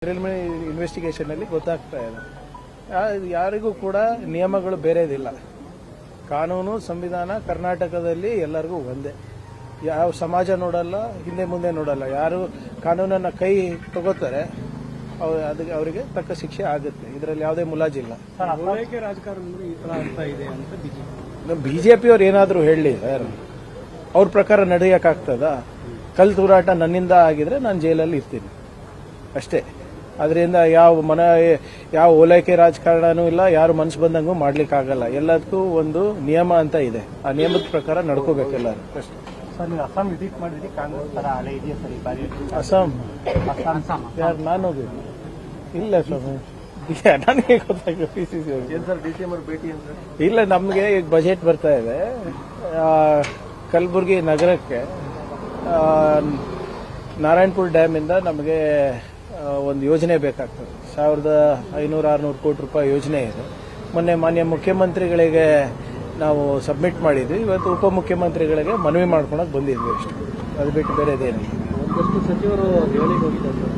Investigation ಅಲ್ಲಿ ಗೊತ್ತಾಗ್ತಾ ಇದೆ. ಯಾರಿಗೂ ಕೂಡ ನಿಯಮಗಳು ಬೇರೆದಿಲ್ಲ. ಕಾನೂನು ಸಂವಿಧಾನ ಕರ್ನಾಟಕದಲ್ಲಿ ಎಲ್ಲರಿಗೂ ಒಂದೇ. ಯಾವ ಸಮಾಜ ನೋಡಲ್ಲ, ಹಿಂದೆ ಮುಂದೆ ನೋಡಲ್ಲ. ಯಾರು ಕಾನೂನನ್ನ ಕೈ ತಗೋತಾರೆ ಅದಕ್ಕೆ ಅವರಿಗೆ ತಕ್ಕ ಶಿಕ್ಷೆ ಆಗುತ್ತೆ. ಇದರಲ್ಲಿ ಯಾವುದೇ ಮುಲಾಜಿಲ್ಲ. ಬಿಜೆಪಿಯವ್ರು ಏನಾದರೂ ಹೇಳಲಿ ಸರ್, ಅವ್ರ ಪ್ರಕಾರ ನಡೆಯಕ್ಕಾಗ್ತದ? ಕಲ್ ತೂರಾಟ ನನ್ನಿಂದ ಆಗಿದ್ರೆ ನಾನು ಜೈಲಲ್ಲಿ ಇರ್ತೀನಿ ಅಷ್ಟೇ. ಅದರಿಂದ ಯಾವ ಓಲೈಕೆ ರಾಜಕಾರಣನೂ ಇಲ್ಲ, ಯಾರು ಮನಸ್ಸು ಬಂದಂಗೂ ಮಾಡ್ಲಿಕ್ಕಾಗಲ್ಲ. ಎಲ್ಲದಕ್ಕೂ ಒಂದು ನಿಯಮ ಅಂತ ಇದೆ. ಆ ನಿಯಮದ ಪ್ರಕಾರ ನಡ್ಕೋಬೇಕು ಎಲ್ಲರೂ ಅಷ್ಟೇ. ಅಸ್ಸಾಂ ವಿಸಿಟ್ ಮಾಡಿದ್ರಿ, ಕಾಂಗ್ರೆಸ್ ತರ ಅಲೆ ಇದೆಯಾ ಸರ್ ಈ ಬಾರಿ? ಅಸ್ಸಾಂ ಯಾರು? ನಾನು ಹೋಗಿದ್ದೆ ಇಲ್ಲ ಸ್ವಾಮಿ, ನನಗೆ ಗೊತ್ತಾಗ PCC ಭೇಟಿ ಇಲ್ಲ. ನಮಗೆ ಈಗ ಬಜೆಟ್ ಬರ್ತಾ ಇದೆ. ಕಲಬುರಗಿ ನಗರಕ್ಕೆ ನಾರಾಯಣಪುರ ಡ್ಯಾಮಿಂದ ನಮಗೆ ಒಂದು ಯೋಜನೆ ಬೇಕಾಗ್ತದೆ. 1500-600 ಕೋಟಿ ರೂಪಾಯಿ ಯೋಜನೆ ಇದೆ. ಮೊನ್ನೆ ಮಾನ್ಯ ಮುಖ್ಯಮಂತ್ರಿಗಳಿಗೆ ನಾವು ಸಬ್ಮಿಟ್ ಮಾಡಿದ್ವಿ. ಇವತ್ತು ಉಪಮುಖ್ಯಮಂತ್ರಿಗಳಿಗೆ ಮನವಿ ಮಾಡ್ಕೊಳಕ್ ಬಂದಿದ್ವಿ ಅಷ್ಟೇ. ಅದು ಬಿಟ್ಟು ಬೇರೆದೇನಿಲ್ಲ. ಒಂದಷ್ಟು ಸಚಿವರು ದೆಹಲಿಗೆ ಹೋಗಿದ್ದಾರೆ.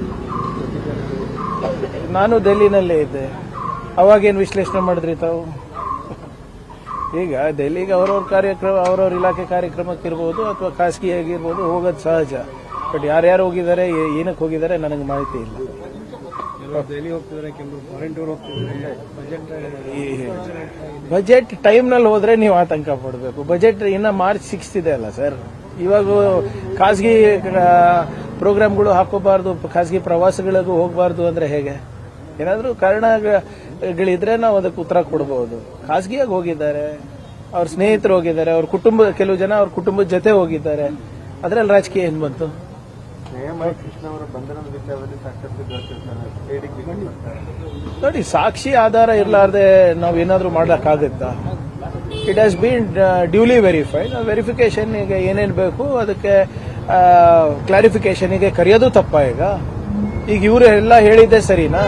ನಾನು ದೆಹಲಿನಲ್ಲೇ ಇದ್ದೆ. ಅವಾಗೇನು ವಿಶ್ಲೇಷಣೆ ಮಾಡಿದ್ರಿ ತಾವು? ಈಗ ದೆಹಲಿಗೆ ಅವ್ರವ್ರ ಕಾರ್ಯಕ್ರಮ, ಅವ್ರವ್ರ ಇಲಾಖೆ ಕಾರ್ಯಕ್ರಮಕ್ಕಿರ್ಬೋದು ಅಥವಾ ಖಾಸಗಿಯಾಗಿರ್ಬೋದು ಹೋಗೋದು ಸಹಜ. ಬಟ್ ಯಾರ್ಯಾರು ಹೋಗಿದ್ದಾರೆ, ಏನಕ್ಕೆ ಹೋಗಿದ್ದಾರೆ ನನಗೆ ಮಾಹಿತಿ ಇಲ್ಲ. ದೆಹಲಿ ಹೋಗ್ತಿದ್ದಾರೆ, ಕೆಲವರು ಫಾರಿನ್ ಟೂರ್ ಹೋಗ್ತಿದ್ದಾರೆ. ಬಜೆಟ್ ಟೈಮ್ನಲ್ಲಿ ಹೋದ್ರೆ ನೀವು ಆತಂಕ ಪಡಬೇಕು. ಬಜೆಟ್ ಇನ್ನ March 6 ಇದೆ ಅಲ್ಲ ಸರ್. ಇವಾಗ ಖಾಸಗಿ ಪ್ರೋಗ್ರಾಮ್ಗಳು ಹಾಕೋಬಾರ್ದು, ಖಾಸಗಿ ಪ್ರವಾಸಗಳಿಗೂ ಹೋಗಬಾರ್ದು ಅಂದ್ರೆ ಹೇಗೆ? ಏನಾದರೂ ಕಾರಣಗಳಿದ್ರೆ ನಾವು ಅದಕ್ಕೆ ಉತ್ತರ ಕೊಡಬಹುದು. ಖಾಸಗಿಯಾಗಿ ಹೋಗಿದ್ದಾರೆ, ಅವ್ರ ಸ್ನೇಹಿತರು ಹೋಗಿದ್ದಾರೆ, ಅವ್ರ ಕುಟುಂಬ, ಕೆಲವು ಜನ ಅವ್ರ ಕುಟುಂಬದ ಜೊತೆ ಹೋಗಿದ್ದಾರೆ. ಅದರಲ್ಲಿ ರಾಜಕೀಯ ಏನ್ ಬಂತು? ಕೃಷ್ಣ ಅವರ ಬಂಧನದ ವಿಚಾರದಲ್ಲಿ ಸಾಕಷ್ಟು ನೋಡಿ, ಸಾಕ್ಷಿ ಆಧಾರ ಇರಲಾರ್ದೆ ನಾವು ಏನಾದರೂ ಮಾಡ್ಲಿಕ್ಕಾಗುತ್ತಾ? It has been duly verified. Verification ಈಗ ಏನೇನು ಬೇಕು ಅದಕ್ಕೆ ಕ್ಲಾರಿಫಿಕೇಶನ್ಗೆ ಕರೆಯೋದು ತಪ್ಪ. ಈಗ ಇವರು ಎಲ್ಲ ಹೇಳಿದ್ದೆ ಸರಿನಾ?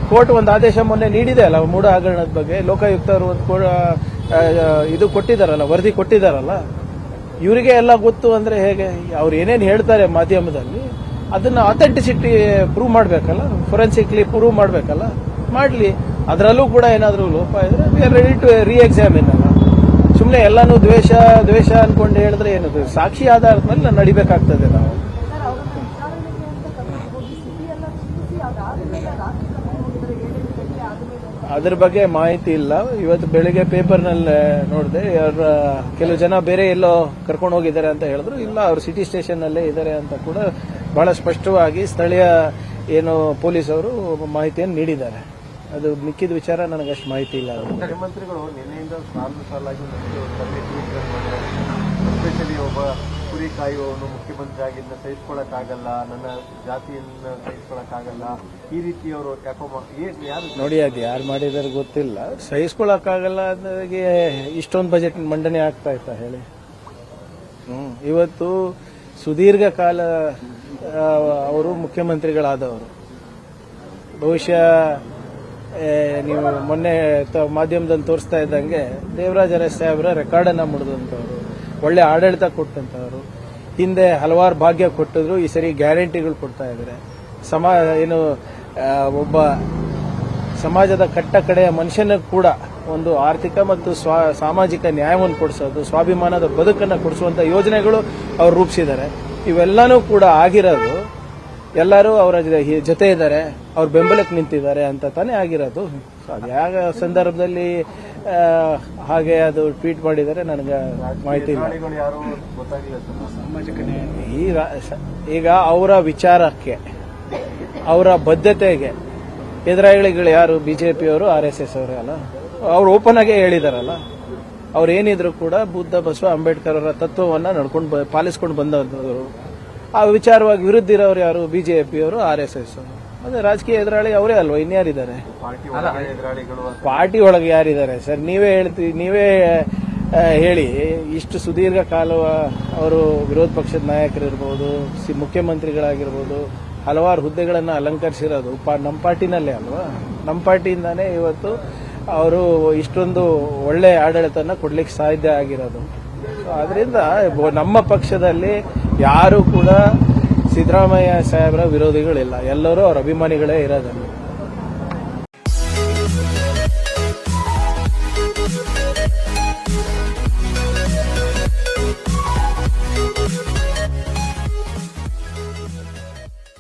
ಕೋರ್ಟ್ ಒಂದು ಆದೇಶ ಮೊನ್ನೆ ನೀಡಿದೆ ಅಲ್ಲ ಮೂಢ ಹಗರಣದ ಬಗ್ಗೆ. ಲೋಕಾಯುಕ್ತರು ಒಂದು ಇದು ಕೊಟ್ಟಿದ್ದಾರಲ್ಲ, ವರದಿ ಕೊಟ್ಟಿದ್ದಾರಲ್ಲ. ಇವರಿಗೆ ಎಲ್ಲ ಗೊತ್ತು ಅಂದ್ರೆ ಹೇಗೆ? ಅವ್ರು ಏನೇನು ಹೇಳ್ತಾರೆ ಮಾಧ್ಯಮದಲ್ಲಿ ಅದನ್ನ ಅಥೆಂಟಿಸಿಟಿ ಪ್ರೂವ್ ಮಾಡಬೇಕಲ್ಲ, ಫೊರೆನ್ಸಿಕ್ಲಿ ಪ್ರೂವ್ ಮಾಡಬೇಕಲ್ಲ, ಮಾಡಲಿ. ಅದರಲ್ಲೂ ಕೂಡ ಏನಾದರೂ ಲೋಪ ಇದ್ರೆ ವಿ ಆರ್ ರೆಡಿ ಟು ರೀಎಕ್ಸಾಮಿನ್ ಅಲ್ಲ. ಸುಮ್ಮನೆ ಎಲ್ಲಾನು ದ್ವೇಷ ಅನ್ಕೊಂಡು ಹೇಳಿದ್ರೆ ಏನದು? ಸಾಕ್ಷಿ ಆಧಾರದ ಮೇಲೆ ನಡಿಬೇಕಾಗ್ತದೆ ನಾವು. ಅದ್ರ ಬಗ್ಗೆ ಮಾಹಿತಿ ಇಲ್ಲ. ಇವತ್ತು ಬೆಳಿಗ್ಗೆ ಪೇಪರ್ನಲ್ಲಿ ನೋಡಿದೆ, ಕೆಲವು ಜನ ಬೇರೆ ಎಲ್ಲೋ ಕರ್ಕೊಂಡು ಹೋಗಿದ್ದಾರೆ ಅಂತ ಹೇಳಿದ್ರು. ಇಲ್ಲ, ಅವರು ಸಿಟಿ ಸ್ಟೇಷನ್ ನಲ್ಲೇ ಇದ್ದಾರೆ ಅಂತ ಕೂಡ ಬಹಳ ಸ್ಪಷ್ಟವಾಗಿ ಸ್ಥಳೀಯ ಏನು ಪೊಲೀಸವರು ಮಾಹಿತಿಯನ್ನು ನೀಡಿದ್ದಾರೆ. ಅದು ಮಿಕ್ಕಿದ ವಿಚಾರ ನನಗಷ್ಟು ಮಾಹಿತಿ ಇಲ್ಲ. ಮುಖ್ಯಮಂತ್ರಿಗಳು ನಿನ್ನೆಯಿಂದ ಸಾಲಾಗಿ ಎಸ್ಪೆಷಲಿ ಒಬ್ಬ ಕುರಿ ಕಾಯುವವನು ಮುಖ್ಯಮಂತ್ರಿ ಆಗಿದ್ದ ಸಹಿಸ್ಕೊಳಕ್ಕಾಗಲ್ಲ, ನನ್ನ ಜಾತಿಯನ್ನ ಸಹಿಸ್ಕೊಳಕ್ಕಾಗಲ್ಲ, ಈ ರೀತಿ ಅವರು ಯಾರು ನೋಡಿ, ಅದು ಯಾರು ಮಾಡಿದಾರೆ ಗೊತ್ತಿಲ್ಲ. ಸಹಿಸ್ಕೊಳಕ್ಕಾಗಲ್ಲ ಅಂದ್ರೆ ಇಷ್ಟೊಂದು ಬಜೆಟ್ ಮಂಡನೆ ಆಗ್ತಾ ಇತ್ತಾ ಹೇಳಿ? ಇವತ್ತು ಸುದೀರ್ಘ ಕಾಲ ಅವರು ಮುಖ್ಯಮಂತ್ರಿಗಳಾದವರು. ಬಹುಶಃ ನೀವು ಮೊನ್ನೆ ಮಾಧ್ಯಮದಲ್ಲಿ ತೋರಿಸ್ತಾ ಇದ್ದಂಗೆ ದೇವರಾಜ ಅರಸ್ ಸಾಹೇಬ್ರ ರೆಕಾರ್ಡ್ ಅನ್ನ ಮುಡಿದಂತವರು, ಒಳ್ಳೆ ಆಡಳಿತ ಕೊಟ್ಟಂತವರು. ಹಿಂದೆ ಹಲವಾರು ಭಾಗ್ಯ ಕೊಟ್ಟಿದ್ರು, ಈ ಸರಿ ಗ್ಯಾರಂಟಿಗಳು ಕೊಡ್ತಾ ಇದ್ದಾರೆ. ಒಬ್ಬ ಸಮಾಜದ ಕಟ್ಟ ಕಡೆಯ ಮನುಷ್ಯನ ಕೂಡ ಒಂದು ಆರ್ಥಿಕ ಮತ್ತು ಸಾಮಾಜಿಕ ನ್ಯಾಯವನ್ನು ಕೊಡಿಸೋದು, ಸ್ವಾಭಿಮಾನದ ಬದುಕನ್ನು ಕೊಡಿಸುವಂತ ಯೋಜನೆಗಳು ಅವರು ರೂಪಿಸಿದ್ದಾರೆ. ಇವೆಲ್ಲನೂ ಕೂಡ ಆಗಿರೋದು ಎಲ್ಲರೂ ಅವರ ಜೊತೆ ಇದ್ದಾರೆ, ಅವ್ರ ಬೆಂಬಲಕ್ಕೆ ನಿಂತಿದ್ದಾರೆ ಅಂತ ತಾನೇ ಆಗಿರೋದು. ಅದು ಯಾವ ಸಂದರ್ಭದಲ್ಲಿ ಹಾಗೆ ಅದು ಟ್ವೀಟ್ ಮಾಡಿದರೆ ನನಗೆ ಮಾಹಿತಿ ಇಲ್ಲ. ಈಗ ಅವರ ವಿಚಾರಕ್ಕೆ, ಅವರ ಬದ್ಧತೆಗೆ ಎದುರಾಳಿಗಳು ಯಾರು? ಬಿಜೆಪಿಯವರು, RSS ಅವರೇ ಅಲ್ಲ. ಅವ್ರು ಓಪನ್ ಆಗೇ ಹೇಳಿದಾರಲ್ಲ. ಅವ್ರು ಏನಿದ್ರು ಕೂಡ ಬುದ್ಧ, ಬಸವ, ಅಂಬೇಡ್ಕರ್ ಅವರ ತತ್ವವನ್ನ ಪಾಲಿಸ್ಕೊಂಡು ಬಂದವರು. ಆ ವಿಚಾರವಾಗಿ ವಿರುದ್ಧ ಇರೋರು ಯಾರು? ಬಿಜೆಪಿಯವರು, RSS. ಅದೇ ರಾಜಕೀಯ ಎದುರಾಳಿ ಅವರೇ ಅಲ್ವಾ, ಇನ್ಯಾರಿದ್ದಾರೆ? ಪಾರ್ಟಿ ಒಳಗೆ ಯಾರಿದ್ದಾರೆ ಸರ್? ನೀವೇ ಹೇಳಿ. ಇಷ್ಟು ಸುದೀರ್ಘ ಕಾಲ ಅವರು ವಿರೋಧ ಪಕ್ಷದ ನಾಯಕರಿರ್ಬೋದು, ಮುಖ್ಯಮಂತ್ರಿಗಳಾಗಿರ್ಬೋದು, ಹಲವಾರು ಹುದ್ದೆಗಳನ್ನು ಅಲಂಕರಿಸಿರೋದು ನಮ್ಮ ಪಾರ್ಟಿನಲ್ಲೇ ಅಲ್ವಾ? ನಮ್ಮ ಪಾರ್ಟಿಯಿಂದಾನೇ ಇವತ್ತು ಅವರು ಇಷ್ಟೊಂದು ಒಳ್ಳೆ ಆಡಳಿತನ ಕೊಡ್ಲಿಕ್ಕೆ ಸಾಧ್ಯ ಆಗಿರೋದು. ಅದರಿಂದ ನಮ್ಮ ಪಕ್ಷದಲ್ಲಿ ಯಾರು ಕೂಡ ಸಿದ್ದರಾಮಯ್ಯ ಸಾಹೇಬರ ವಿರೋಧಿಗಳಿಲ್ಲ, ಎಲ್ಲರೂ ಅವ್ರ ಅಭಿಮಾನಿಗಳೇ ಇರೋದಲ್ಲಿ.